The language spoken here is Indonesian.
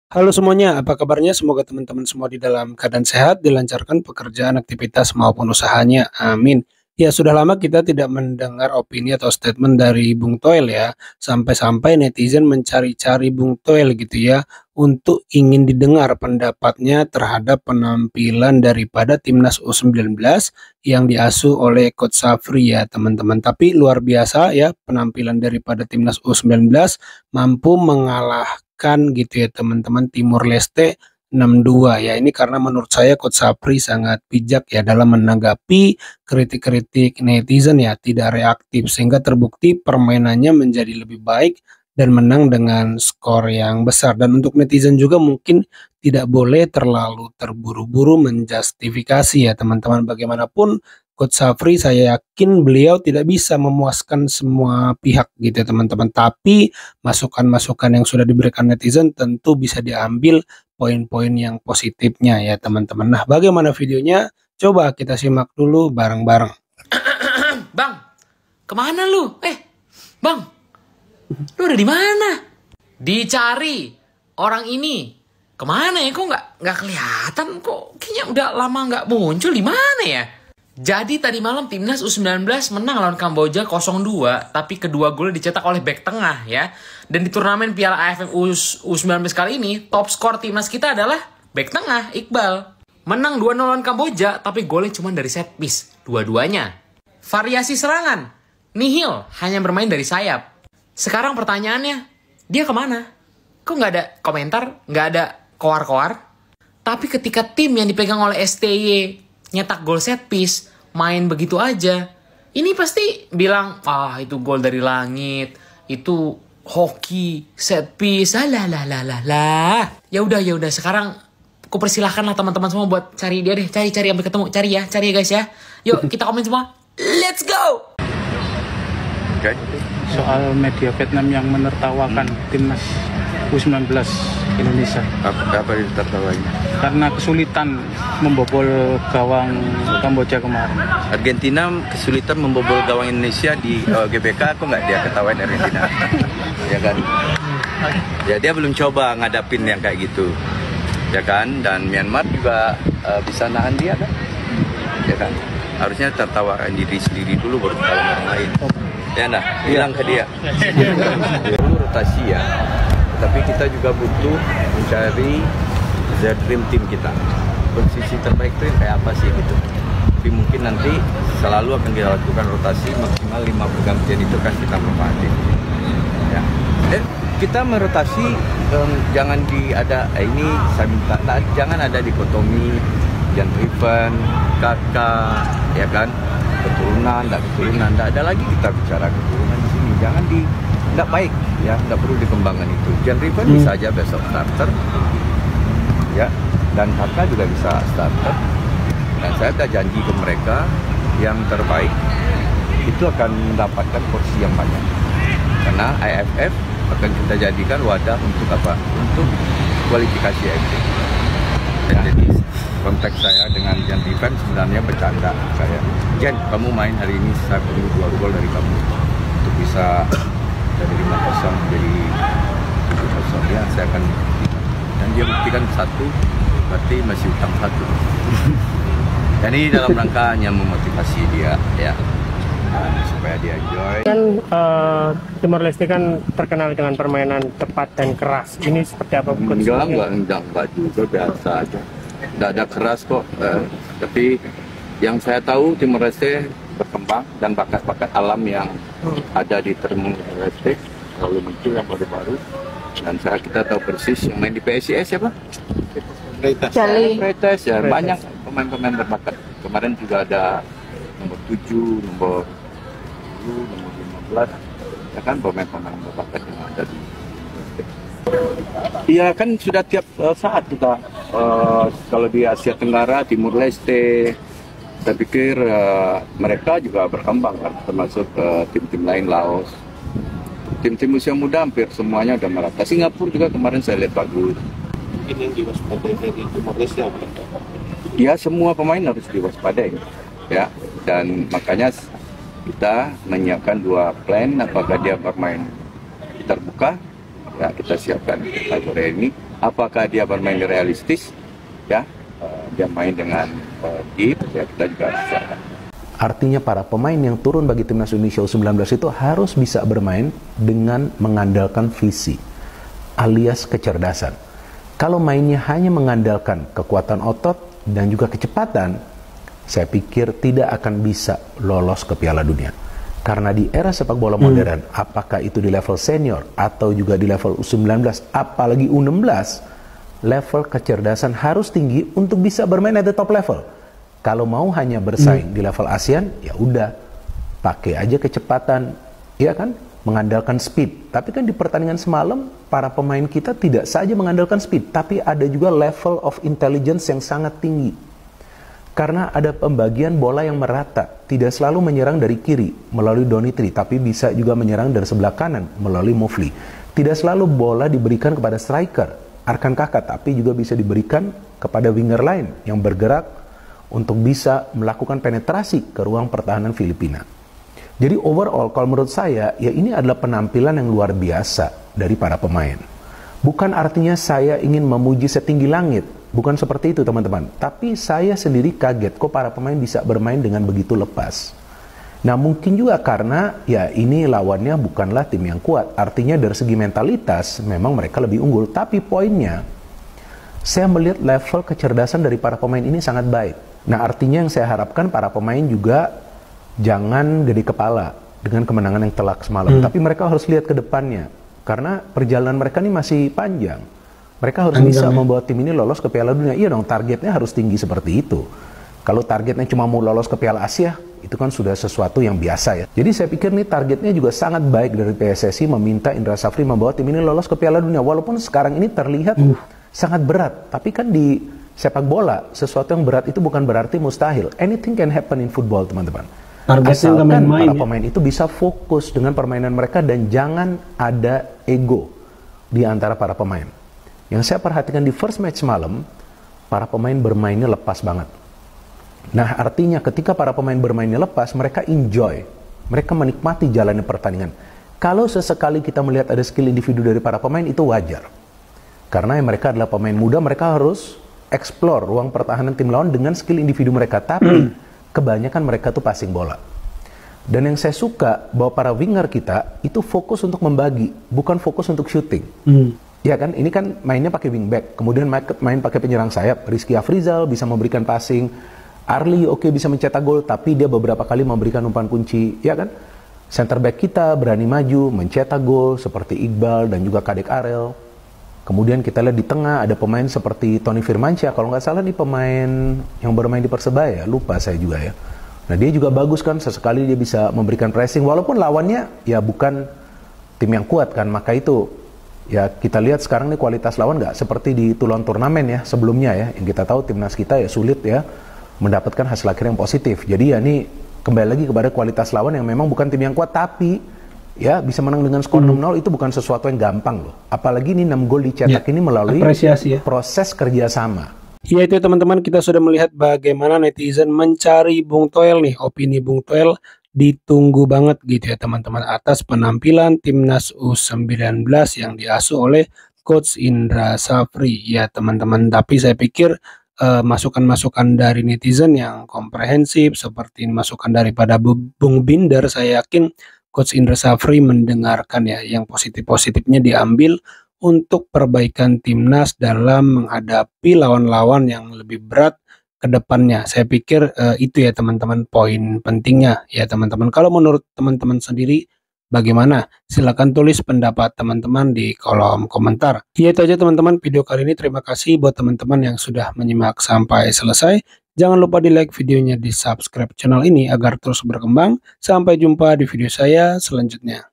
Halo semuanya, apa kabarnya? Semoga teman-teman semua di dalam keadaan sehat, dilancarkan pekerjaan, aktivitas maupun usahanya. Amin. Ya, sudah lama kita tidak mendengar opini atau statement dari Bung Toel ya. Sampai-sampai netizen mencari-cari Bung Toel gitu ya untuk ingin didengar pendapatnya terhadap penampilan daripada timnas U19 yang diasuh oleh Coach Safri ya, teman-teman. Tapi luar biasa ya penampilan daripada timnas U19 mampu mengalahkan gitu ya teman-teman Timor Leste 6-2 ya. Ini karena menurut saya Coach Sapri sangat bijak ya dalam menanggapi kritik-kritik netizen ya, tidak reaktif sehingga terbukti permainannya menjadi lebih baik dan menang dengan skor yang besar. Dan untuk netizen juga mungkin tidak boleh terlalu terburu-buru menjustifikasi ya teman-teman. Bagaimanapun Coach Safri saya yakin beliau tidak bisa memuaskan semua pihak gitu ya teman-teman. Tapi masukan-masukan yang sudah diberikan netizen tentu bisa diambil poin-poin yang positifnya ya teman-teman. Nah, bagaimana videonya? Coba kita simak dulu bareng-bareng. Bang, kemana lu? Bang, lu ada di mana? Dicari orang ini. Kemana ya? Kok nggak kelihatan? Kok kayaknya udah lama nggak muncul. Di mana ya? Jadi tadi malam timnas U19 menang lawan Kamboja 0-2, tapi kedua gol dicetak oleh bek tengah ya. Dan di turnamen Piala AFF U19 kali ini, top skor timnas kita adalah bek tengah, Iqbal. Menang 2-0 lawan Kamboja, tapi golnya cuma dari set piece, dua-duanya. Variasi serangan, nihil, hanya bermain dari sayap. Sekarang pertanyaannya, dia kemana? Kok nggak ada komentar, nggak ada koar-koar? Tapi ketika tim yang dipegang oleh STY nyetak gol set piece, main begitu aja, ini pasti bilang, itu gol dari langit, itu hoki, set piece, lah. Ya udah, sekarang aku persilahkan lah teman-teman semua buat cari dia deh, cari sampai ketemu, cari ya guys ya. Yuk kita komen semua, let's go. Okay. Soal media Vietnam yang menertawakan timnas U19 Indonesia. Apa ditertawain? Karena kesulitan membobol gawang Kamboja kemarin. Argentina kesulitan membobol gawang Indonesia di GBK, kok nggak dia ketawain Argentina? Ya kan? Ya dia belum coba ngadapin yang kayak gitu. Ya kan? Dan Myanmar juga bisa nahan dia kan? Ya kan? Harusnya tertawakan diri sendiri dulu baru ketawain orang lain. Ya nah, bilang ke dia. Perlu rotasi ya. Tapi kita juga butuh mencari the dream team kita. Posisi terbaik itu kayak apa sih gitu. Tapi mungkin nanti selalu akan kita lakukan rotasi maksimal 5 pergantian itu kan kita manfaatin. Ya. Kita merotasi jangan ini saya minta jangan ada dikotomi Jan Driven, kakak, ya kan, keturunan, tidak ada lagi kita bicara keturunan di sini. Jangan tidak baik, ya, tidak perlu dikembangkan itu. Jan Driven bisa aja besok starter, ya, dan kakak juga bisa starter. Dan saya ada janji ke mereka yang terbaik itu akan mendapatkan porsi yang banyak. Karena AFF akan kita jadikan wadah untuk apa? Untuk kualifikasi AFF. Ya, jadi konteks saya dengan Jan Driven sebenarnya bercanda saya. Jan, kamu main hari ini, saya perlu 2 gol dari kamu untuk bisa dari 5-0 menjadi 7-0 ya, saya akan buktikan. Dan dia buktikan 1, berarti masih utang 1. Jadi dalam rangka hanya memotivasi dia ya, dan supaya dia enjoy. Kan Timor Leste kan terkenal dengan permainan cepat dan keras. Ini seperti apa? Enggak juga, biasa aja. Tidak ada keras kok. Tapi yang saya tahu Timor Leste berkembang dan bakat-bakat alam yang ada di Timor Leste selalu muncul yang baru-baru. Dan kita tahu persis yang main di PSIS siapa? Freitas ya, banyak pemain-pemain berbakat. Kemarin juga ada nomor 7, nomor 10, nomor 15, ya kan, pemain-pemain berbakat yang ada di iya kan sudah tiap saat kita kalau di Asia Tenggara, Timur Leste, saya pikir mereka juga berkembang kan, termasuk tim-tim lain, Laos. Tim-tim usia muda hampir semuanya udah merata. Singapura juga kemarin saya lihat bagus. Ini yang diwaspadai dari Timor Leste apa? Ya semua pemain harus diwaspadai ya, dan makanya kita menyiapkan 2 plan. Apakah dia bermain terbuka, ya kita siapkan kategori ini Apakah dia bermain realistis, ya, dia main dengan deep, ya kita juga bisa. Artinya para pemain yang turun bagi timnas Indonesia U19 itu harus bisa bermain dengan mengandalkan visi, alias kecerdasan. Kalau mainnya hanya mengandalkan kekuatan otot dan juga kecepatan, saya pikir tidak akan bisa lolos ke Piala Dunia. Karena di era sepak bola modern, apakah itu di level senior atau juga di level U19, apalagi U16, level kecerdasan harus tinggi untuk bisa bermain at the top level. Kalau mau hanya bersaing di level ASEAN, ya udah, pakai aja kecepatan, ya kan, mengandalkan speed. Tapi kan di pertandingan semalam, para pemain kita tidak saja mengandalkan speed, tapi ada juga level of intelligence yang sangat tinggi. Karena ada pembagian bola yang merata, tidak selalu menyerang dari kiri melalui Donitri, tapi bisa juga menyerang dari sebelah kanan melalui Mufli. Tidak selalu bola diberikan kepada striker, Arkan Kakak, tapi juga bisa diberikan kepada winger lain yang bergerak untuk bisa melakukan penetrasi ke ruang pertahanan Filipina. Jadi overall, kalau menurut saya, ya ini adalah penampilan yang luar biasa dari para pemain. Bukan artinya saya ingin memuji setinggi langit, bukan seperti itu teman-teman. Tapi saya sendiri kaget kok para pemain bisa bermain dengan begitu lepas. Nah mungkin juga karena ya ini lawannya bukanlah tim yang kuat. Artinya dari segi mentalitas memang mereka lebih unggul. Tapi poinnya, saya melihat level kecerdasan dari para pemain ini sangat baik. Nah artinya yang saya harapkan para pemain juga jangan gede kepala dengan kemenangan yang telak semalam. Tapi mereka harus lihat ke depannya. Karena perjalanan mereka ini masih panjang. Mereka harus bisa membawa tim ini lolos ke Piala Dunia. Iya dong, targetnya harus tinggi seperti itu. Kalau targetnya cuma mau lolos ke Piala Asia, itu kan sudah sesuatu yang biasa ya. Jadi saya pikir nih targetnya juga sangat baik dari PSSI meminta Indra Safri membawa tim ini lolos ke Piala Dunia. Walaupun sekarang ini terlihat sangat berat. Tapi kan di sepak bola, sesuatu yang berat itu bukan berarti mustahil. Anything can happen in football, teman-teman. Asalkan para pemain itu bisa fokus dengan permainan mereka dan jangan ada ego di antara para pemain. Yang saya perhatikan di first match malam, para pemain bermainnya lepas banget. Nah artinya ketika para pemain bermainnya lepas, mereka enjoy. Mereka menikmati jalannya pertandingan. Kalau sesekali kita melihat ada skill individu dari para pemain, itu wajar. Karena mereka adalah pemain muda, mereka harus explore ruang pertahanan tim lawan dengan skill individu mereka. Tapi kebanyakan mereka tuh passing bola. Dan yang saya suka bahwa para winger kita itu fokus untuk membagi, bukan fokus untuk shooting. Ya kan, ini kan mainnya pakai wingback, kemudian main pakai penyerang sayap. Rizky Afrizal bisa memberikan passing, Arli bisa mencetak gol, tapi dia beberapa kali memberikan umpan kunci, ya kan. Center back kita berani maju, mencetak gol seperti Iqbal dan juga Kadek Arel. Kemudian kita lihat di tengah ada pemain seperti Tony Firmansyah, kalau nggak salah nih pemain yang bermain di Persebaya, lupa saya juga ya. Nah dia juga bagus kan, sesekali dia bisa memberikan pressing, walaupun lawannya ya bukan tim yang kuat kan, maka itu ya kita lihat sekarang nih kualitas lawan nggak seperti di Toulon turnamen ya sebelumnya ya, yang kita tahu timnas kita ya sulit ya mendapatkan hasil akhir yang positif. Jadi ya ini kembali lagi kepada kualitas lawan yang memang bukan tim yang kuat, tapi ya bisa menang dengan skor 6-0 itu bukan sesuatu yang gampang loh. Apalagi ini 6 gol dicetak ini melalui proses kerjasama. Ya itu teman-teman, kita sudah melihat bagaimana netizen mencari Bung Toel nih. Opini Bung Toel ditunggu banget gitu ya teman-teman atas penampilan timnas U19 yang diasuh oleh Coach Indra Safri ya teman-teman. Tapi saya pikir masukan-masukan dari netizen yang komprehensif seperti masukan daripada Bung Binder, saya yakin Coach Indra Safri mendengarkan ya, yang positif-positifnya diambil untuk perbaikan timnas dalam menghadapi lawan-lawan yang lebih berat ke depannya. Saya pikir itu ya teman-teman poin pentingnya ya teman-teman. Kalau menurut teman-teman sendiri bagaimana? Silahkan tulis pendapat teman-teman di kolom komentar. Ya itu aja teman-teman video kali ini. Terima kasih buat teman-teman yang sudah menyimak sampai selesai. Jangan lupa di like videonya, di subscribe channel ini agar terus berkembang. Sampai jumpa di video saya selanjutnya.